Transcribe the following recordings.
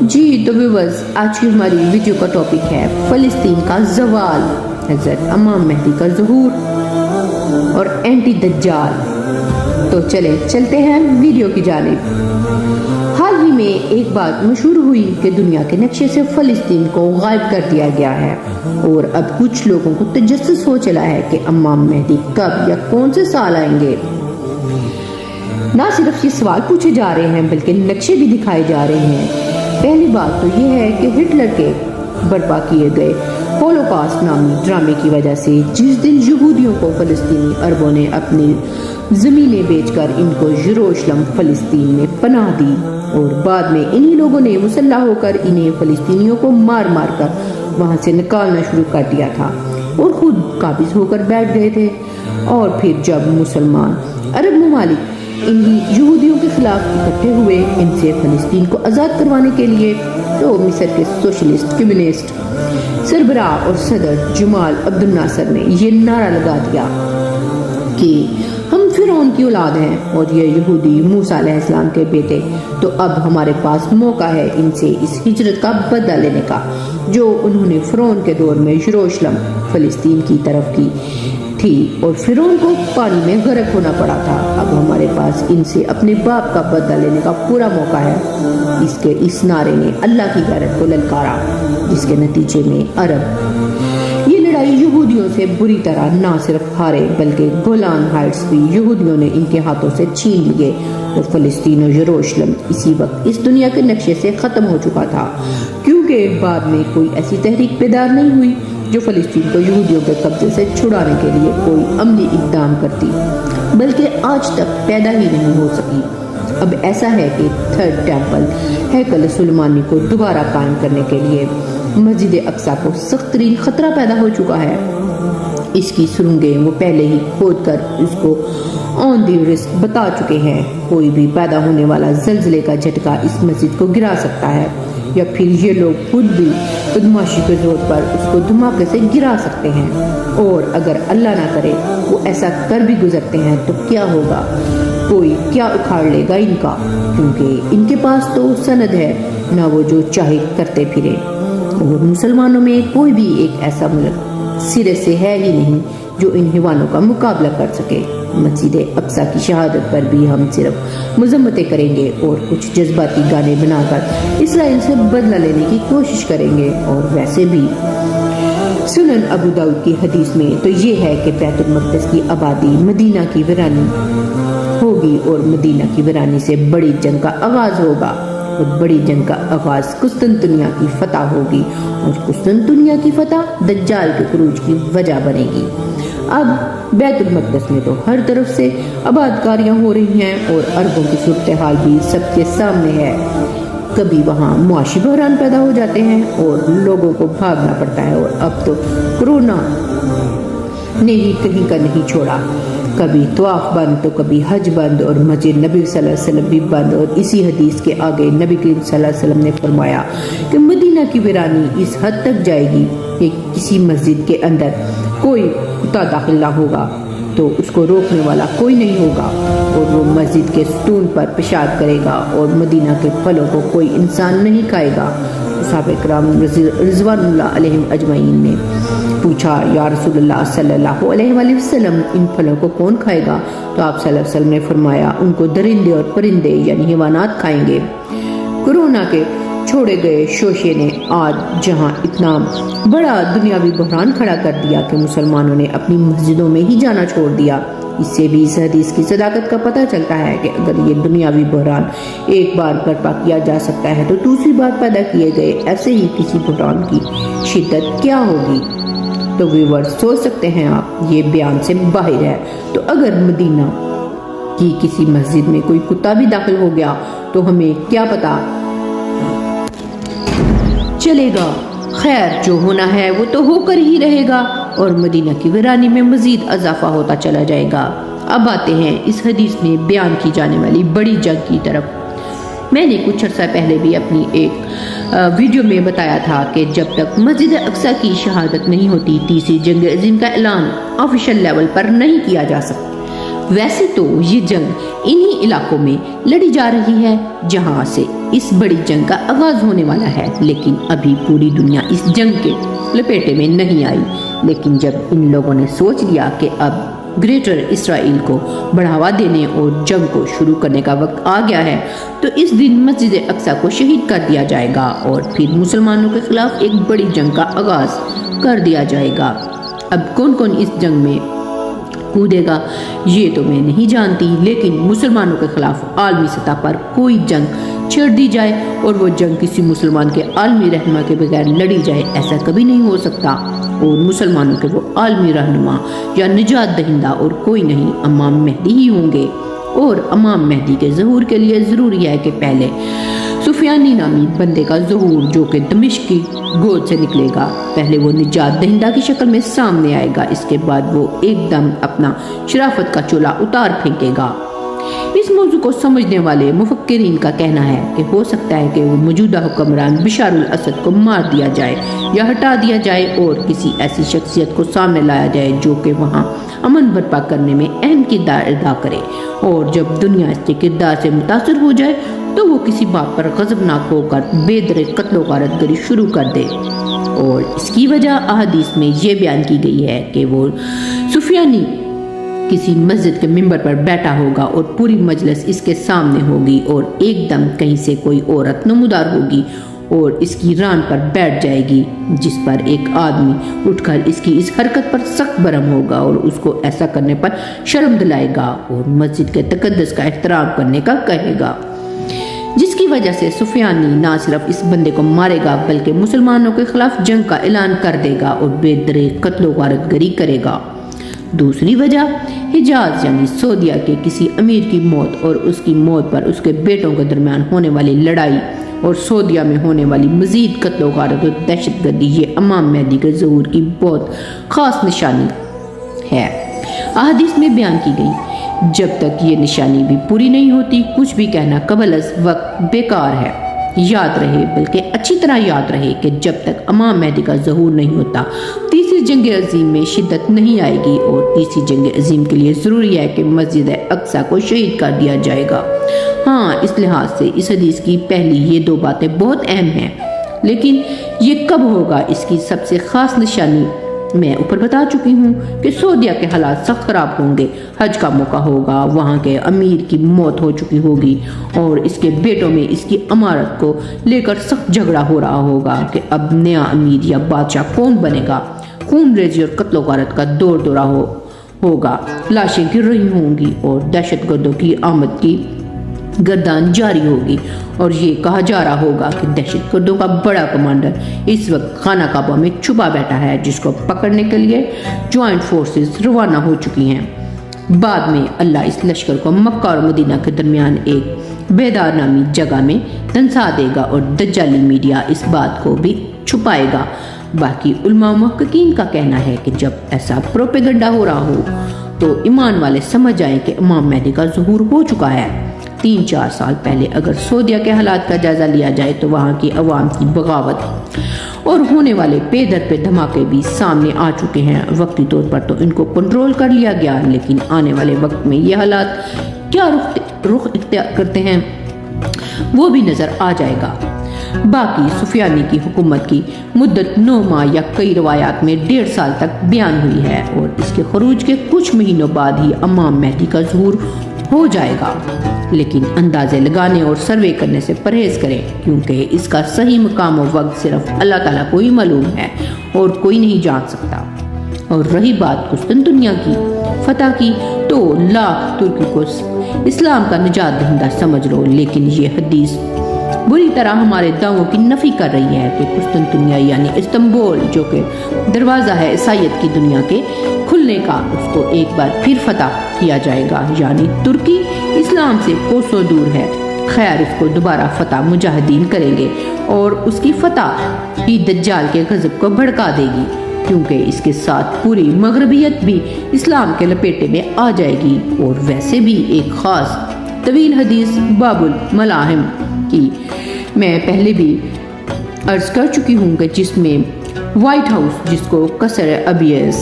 जी तो व्यूअर्स, आज की हमारी वीडियो का टॉपिक है फलस्तीन का ज़वाल, हज़रत इमाम मेहदी का ज़हूर और एंटी दज्जाल। तो चलते हैं वीडियो की जानिब। हाल ही में एक बात मशहूर हुई कि दुनिया के नक्शे से फलस्तीन को गायब कर दिया गया है और अब कुछ लोगों को तजस्सुस हो चला है कि इमाम मेहदी कब या कौन से साल आएंगे। ना सिर्फ ये सवाल पूछे जा रहे हैं बल्कि नक्शे भी दिखाए जा रहे हैं। पहली बात तो ये है कि हिटलर के बर्पा किए गए होलोकॉस्ट नामी ड्रामे की वजह से जिस दिन यहूदियों को फलस्तीनी अरबों ने अपनी ज़मीनें बेचकर इनको यरूशलेम फलस्तीन में पनाह दी और बाद में इन्हीं लोगों ने मुसल्लह होकर इन्हें फलस्तीनियों को मार मार कर वहाँ से निकालना शुरू कर दिया था और खुद काबिज होकर बैठ गए थे। और फिर जब मुसलमान अरब ममालिक इन्हीं यहूदियों के खिलाफ इकट्ठे हुए इनसे फलस्तीन को आज़ाद करवाने के लिए, तो मिस्र के सोशलिस्ट कम्युनिस्ट सरबराह और सदर जमाल अब्दुल नासर ने ये नारा लगा दिया कि हम फिरौन की औलाद हैं और ये यहूदी मूसा अलैहिस्सलाम के बेटे, तो अब हमारे पास मौका है इनसे इस हिजरत का बदला लेने का जो उन्होंने फिरौन के दौर में यरूशलेम फलस्तीन की तरफ की थी और फिरौन को पानी में गर्क होना पड़ा था। अब हमारे पास इनसे अपने बाप का बदला लेने का पूरा मौका है। इस नारे ने अल्लाह की गैरत को ललकारा, जिसके नतीजे में अरब ये लड़ाई यहूदियों से बुरी तरह ना सिर्फ हारे बल्कि गोलान हाइट्स भी यहूदियों ने इनके हाथों से छीन लिए और फलस्तीन और यरूशलेम इसी वक्त इस दुनिया के नक्शे से ख़त्म हो चुका था, क्योंकि बाद में कोई ऐसी तहरीक पैदा नहीं हुई जो फलस्तीन को यहूदियों के कब्जे से छुड़ाने के लिए कोई अमली इक़दाम करती, बल्कि आज तक पैदा ही नहीं हो सकी। अब ऐसा है कि थर्ड टेम्पल हैकल सुलेमानी को दोबारा कायम करने के लिए मस्जिद अक्सा को सख्त तरीन खतरा पैदा हो चुका है। इसकी सुरंगें वो पहले ही खोद कर इसको ऑन दी रिस्क बता चुके हैं। कोई भी पैदा होने वाला जल्जले का झटका इस मस्जिद को गिरा सकता है या फिर ये लोग खुद भी बदमाशी के जोर पर उसको धमाके से गिरा सकते हैं। और अगर अल्लाह ना करे वो ऐसा कर भी गुजरते हैं तो क्या होगा, कोई क्या उखाड़ लेगा इनका, क्योंकि इनके पास तो सनद है ना वो जो चाहे करते फिरे। और मुसलमानों में कोई भी एक ऐसा मुल्क सिरे से है ही नहीं जो इन हिवानों का मुकाबला कर सके। मस्जिद अक्सा की शहादत पर भी हम सिर्फ मजम्मतें करेंगे और कुछ जज्बाती गाने बनाकर इसराइल से बदला लेने की कोशिश करेंगे। और वैसे भी सुनन अबू दाऊद की हदीस में तो ये है कि बैतुल मक़दस की आबादी मदीना की वीरानी होगी और मदीना की वीरानी से बड़ी जंग का आगाज होगा और बड़ी जंग का आगाज कुस्तुनतुनिया की फतह होगी और कुस्तुनतुनिया की फतह दज्जाल के खुरूज की वजह बनेगी। अब बैतुल मक़दस में तो हर तरफ से आबादकारियां हो रही हैं और अरबों की सूरत हाल भी सबके सामने है। कभी वहाँ मुआशी बहरान पैदा हो जाते हैं और लोगों को भागना पड़ता है और अब तो कोरोना ने ही कहीं का नहीं छोड़ा। कभी तवाफ बंद तो कभी हज बंद और मस्जिद नबी सल्लल्लाहु अलैहि वसल्लम भी बंद। और इसी हदीस के आगे नबी करीम सल्लल्लाहु अलैहि वसल्लम ने फरमाया कि मदीना की वीरानी इस हद तक जाएगी कि किसी मस्जिद के अंदर कोई कुत्ता दाखिल ना होगा तो उसको रोकने वाला कोई नहीं होगा और वो मस्जिद के सतून पर पेशाब करेगा और मदीना के फलों को कोई इंसान नहीं खाएगा। सहाबा किराम रिज़वानुल्लाह अलैहिम अजमईन ने पूछा, या रसूलुल्लाह सल्लल्लाहु अलैहि वसल्लम इन फलों को कौन खाएगा? तो आप सल्लल्लाहु अलैहि वसल्लम ने फरमाया, उनको दरिंदे और परिंदे यानी हैवानात खाएंगे। कोरोना के छोड़े गए शोशे ने आज जहां इतना बड़ा दुनियावी बहरान खड़ा कर दिया कि मुसलमानों ने अपनी मस्जिदों में ही जाना छोड़ दिया। इससे भी इस हदीस की सदाकत का पता चलता है कि अगर ये दुनियावी बहरान एक बार बर्पा किया जा सकता है तो दूसरी बार पैदा किए गए ऐसे ही किसी बहरान की शिद्दत क्या होगी। तो व्यूअर्स सोच सकते हैं आप, ये बयान से बाहर है। तो अगर मदीना की किसी मस्जिद में कोई कुत्ता भी दाखिल हो गया तो हमें क्या पता चलेगा। खैर, जो होना है वो तो होकर ही रहेगा और मदीना की वीरानी में मजीद इजाफा होता चला जाएगा। अब आते हैं इस हदीस में बयान की जाने वाली बड़ी जंग की तरफ। मैंने कुछ अर्सा पहले भी अपनी एक वीडियो में बताया था कि जब तक मस्जिद अक्सा की शहादत नहीं होती तीसरी जंग अज़ीम का ऐलान ऑफिशियल लेवल पर नहीं किया जा सकता। वैसे तो ये जंग इन्हीं इलाकों में लड़ी जा रही है जहां से इस बड़ी जंग का आगाज होने वाला है, लेकिन अभी पूरी दुनिया इस जंग के लपेटे में नहीं आई। लेकिन जब इन लोगों ने सोच लिया कि अब ग्रेटर इसराइल को बढ़ावा देने और जंग को शुरू करने का वक्त आ गया है, तो इस दिन मस्जिद अक्सा को शहीद कर दिया जाएगा और फिर मुसलमानों के खिलाफ एक बड़ी जंग का आगाज कर दिया जाएगा। अब कौन कौन इस जंग में कूदेगा ये तो मैं नहीं जानती, लेकिन मुसलमानों के खिलाफ आलमी सतह पर कोई जंग छेड़ दी जाए और वो जंग किसी मुसलमान के आलमी रहनुमा के बगैर लड़ी जाए, ऐसा कभी नहीं हो सकता। और मुसलमानों के वो आलमी रहनुमा या निजात दहिंदा और कोई नहीं, इमाम मेहदी ही होंगे। और इमाम मेहदी के ज़हूर के लिए ज़रूरी है कि पहले सुफियानी नामी बंदे का ज़हूर, जो कि दमिश्क की गोद से निकलेगा, पहले वो निजात दहिंदा की शक्ल में सामने आएगा। इसके बाद वो एकदम अपना शराफत का चोला उतार फेंकेगा। इस मौजू को समझने वाले मुफक्किरीन का कहना है कि हो सकता है कि वो मौजूदा हुक्मरान बशारुल असद को मार दिया जाए या हटा दिया जाए और किसी ऐसी शख्सियत को सामने लाया जाए जो कि वहाँ अमन बर्पा करने में अहम किरदार अदा करे। और जब दुनिया इसके किरदार से मुतासर हो जाए तो वो किसी बात पर गज़बनाक होकर बेदरे कत्ल गारतगरी शुरू कर दे। और इसकी वजह अहादीस में ये बयान की गई है कि वो सुफियानी किसी मस्जिद के मिंबर पर बैठा होगा और पूरी मजलिस इसके सामने होगी और एकदम कहीं से कोई औरत नमूदार होगी और इसकी रान पर बैठ जाएगी, जिस पर एक आदमी उठकर इसकी इस हरकत पर सख्त बरहम होगा और उसको ऐसा करने पर शर्म दिलाएगा और मस्जिद के तकद्दस का एहतराम करने का कहेगा, जिसकी वजह से सुफियानी ना सिर्फ इस बंदे को मारेगा बल्कि मुसलमानों के खिलाफ जंग का ऐलान कर देगा और बेदरे कत्लो गारतगरी करेगा। दूसरी वजह हिजाज यानी सऊदिया के किसी अमीर की मौत और उसकी मौत पर उसके बेटों के दरमियान होने वाली लड़ाई और सऊदिया में होने वाली मजीद कत्लो गारत और दहशतगर्दी, ये इमाम मेहदी के ज़हूर की बहुत ख़ास निशानी है। अहादीस में बयान की गई, जब तक ये निशानी भी पूरी नहीं होती कुछ भी कहना कबल अज़ वक्त बेकार है। याद रहे, बल्कि अच्छी तरह याद रहे कि जब तक इमाम मेहदी का ज़हूर नहीं होता तीसरी जंग अजीम में शिद्दत नहीं आएगी और तीसरी जंग अजीम के लिए ज़रूरी है कि मस्जिद अक्सा को शहीद कर दिया जाएगा। हाँ, इस लिहाज से इस हदीस की पहली ये दो बातें बहुत अहम हैं, लेकिन ये कब होगा इसकी सबसे ख़ास निशानी मैं ऊपर बता चुकी हूँ कि सऊदिया के हालात सख्त खराब होंगे, हज का मौका होगा, वहाँ के अमीर की मौत हो चुकी होगी और इसके बेटों में इसकी अमारत को लेकर सख्त झगड़ा हो रहा होगा कि अब नया अमीर या बादशाह कौन बनेगा। खून रेजी और कत्लो गारत का दौर दौरा होगा, लाशें गिर रही होंगी और दहशतगर्दों की आमद की गर्दान जारी होगी और ये कहा जा रहा होगा कि दहशतगर्दों का बड़ा कमांडर इस वक्त खाना काबा में छुपा बैठा है, जिसको पकड़ने के लिए ज्वाइंट फोर्सेस रवाना हो चुकी हैं। बाद में अल्लाह इस लश्कर को मक्का और मदीना के दरमियान एक बेदार नामी जगह में धंसा देगा और दज्जाली मीडिया इस बात को भी छुपाएगा। बाकी उलमा मुहक्किकीन का कहना है कि जब ऐसा प्रोपेगेंडा हो रहा हो तो ईमान वाले समझ आए कि इमाम मेहदी का ज़हूर हो चुका है। 3-4 साल पहले अगर सऊदिया के हालात का जायजा लिया जाए तो वहाँ की अवाम की बगावत और होने वाले पे दर पे धमाके भी सामने आ चुके हैं। वक्ती तौर पर तो इनको कंट्रोल कर लिया गया, लेकिन आने वाले वक्त में ये हालात क्या रुख इख्तियार करते हैं वो भी नजर आ जाएगा। बाकी सुफियानी की हुकूमत की मुद्दत 9 माह या कई रवायात में 1.5 साल तक बयान हुई है और इसके खरूज के कुछ महीनों बाद ही इमाम मेहदी का ज़हूर हो जाएगा। लेकिन अंदाजे लगाने और सर्वे करने से परहेज करें, क्योंकि इसका सही मकाम और वक्त सिर्फ अल्लाह ताला को ही मालूम है और कोई नहीं जान सकता। और रही बात कुस्तुनतुनिया की फतह की, तो लाख तुर्की को इस्लाम का निजात दहिंदा समझ लो, लेकिन ये हदीस बुरी तरह हमारे दावों की नफी कर रही है कि कुस्तुनतुनिया यानी इस्तांबुल, जो कि दरवाज़ा है ईसाईयत की दुनिया के खुलने का, उसको एक बार फिर फतह किया जाएगा। यानी तुर्की इस्लाम से कोसों दूर है। खैर, इसको दोबारा फतह मुजाहिदीन करेंगे और उसकी फतह ही दज्जाल के गज़ब को भड़का देगी, क्योंकि इसके साथ पूरी मगरबियत भी इस्लाम के लपेटे में आ जाएगी। और वैसे भी एक ख़ास तवील हदीस बाबुल मलाहिम की मैं पहले भी अर्ज कर चुकी हूँ कि जिसमें वाइट हाउस, जिसको कसर अबियस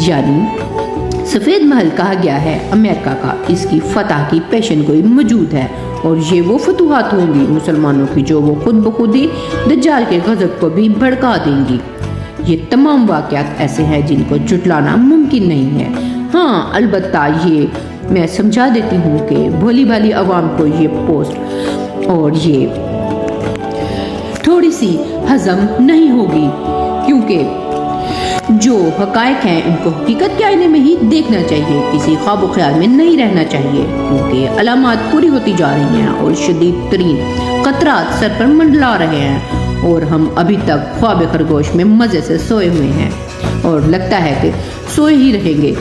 यानी سفید محل کہا گیا ہے امریکہ کا، اس کی فتح کی پیشن گوئی موجود ہے اور یہ وہ فتوحات ہوں گی مسلمانوں کی جو وہ خود بخود ہی دجال کے غضب کو بھی بھڑکا دیں گی۔ یہ تمام واقعات ایسے ہیں جن کو جھٹلانا ممکن نہیں ہے۔ ہاں البتہ یہ میں سمجھا دیتی ہوں کہ بھولی بھالی عوام کو یہ پوسٹ اور یہ تھوڑی سی ہضم نہیں ہوگی، کیونکہ جو حقائق ہیں ان کو حقیقت کے آئینے میں ہی دیکھنا چاہیے، کسی خواب و خیال میں نہیں رہنا چاہیے، کیونکہ علامات پوری ہوتی جا رہی ہیں اور شدید ترین خطرات سر پر منڈلا رہے ہیں، اور ہم ابھی تک خواب خرگوش میں مزے سے سوئے ہوئے ہیں اور لگتا ہے کہ سوئے ہی رہیں گے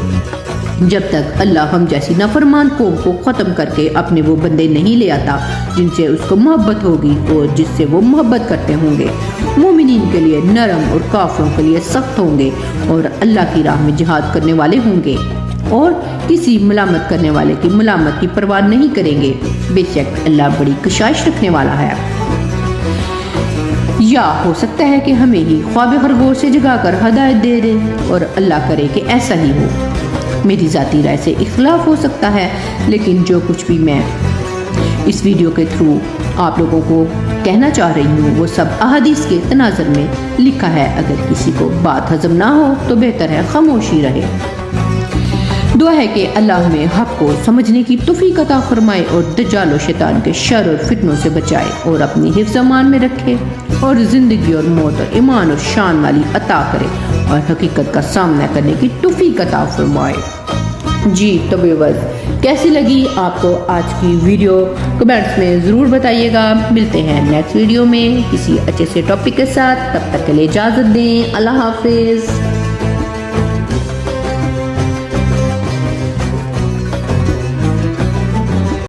جب تک اللہ ہم جیسی نافرمان قوم کو ختم کر کے اپنے وہ بندے نہیں لے آتا جن سے اس کو محبت ہوگی اور جس سے وہ محبت کرتے ہوں گے، مومنین کے لیے نرم اور کافروں کے لیے سخت ہوں گے، اور اللہ کی راہ میں جہاد کرنے والے ہوں گے اور کسی ملامت کرنے والے کی ملامت کی پرواہ نہیں کریں گے۔ بے شک اللہ بڑی کشائش رکھنے والا ہے۔ یا ہو سکتا ہے کہ ہمیں ہی خواب خرگوش سے جگا کر ہدایت دے دے، اور اللہ کرے کہ ایسا ہی ہو۔ میری ذاتی رائے سے اختلاف ہو سکتا ہے، لیکن جو کچھ بھی میں اس ویڈیو کے تھرو آپ لوگوں کو کہنا چاہ رہی ہوں وہ سب احادیث کے تناظر میں لکھا ہے۔ اگر کسی کو بات ہضم نہ ہو تو بہتر ہے خاموشی رہے۔ دعا ہے کہ اللہ ہمیں حق کو سمجھنے کی توفیق عطا فرمائے اور دجال و شیطان کے شر اور فتنوں سے بچائے اور اپنی حفظ امان میں رکھے اور زندگی اور موت اور ایمان اور شان والی عطا کرے اور حقیقت کا سامنا کرنے کی توفیق عطا فرمائے۔ جی تو ویورز کیسی لگی آپ کو آج کی ویڈیو کمنٹس میں ضرور بتائیے گا۔ ملتے ہیں نیکسٹ ویڈیو میں کسی اچھے سے ٹاپک کے ساتھ، تب تک کے لیے اجازت دیں۔ اللہ حافظ۔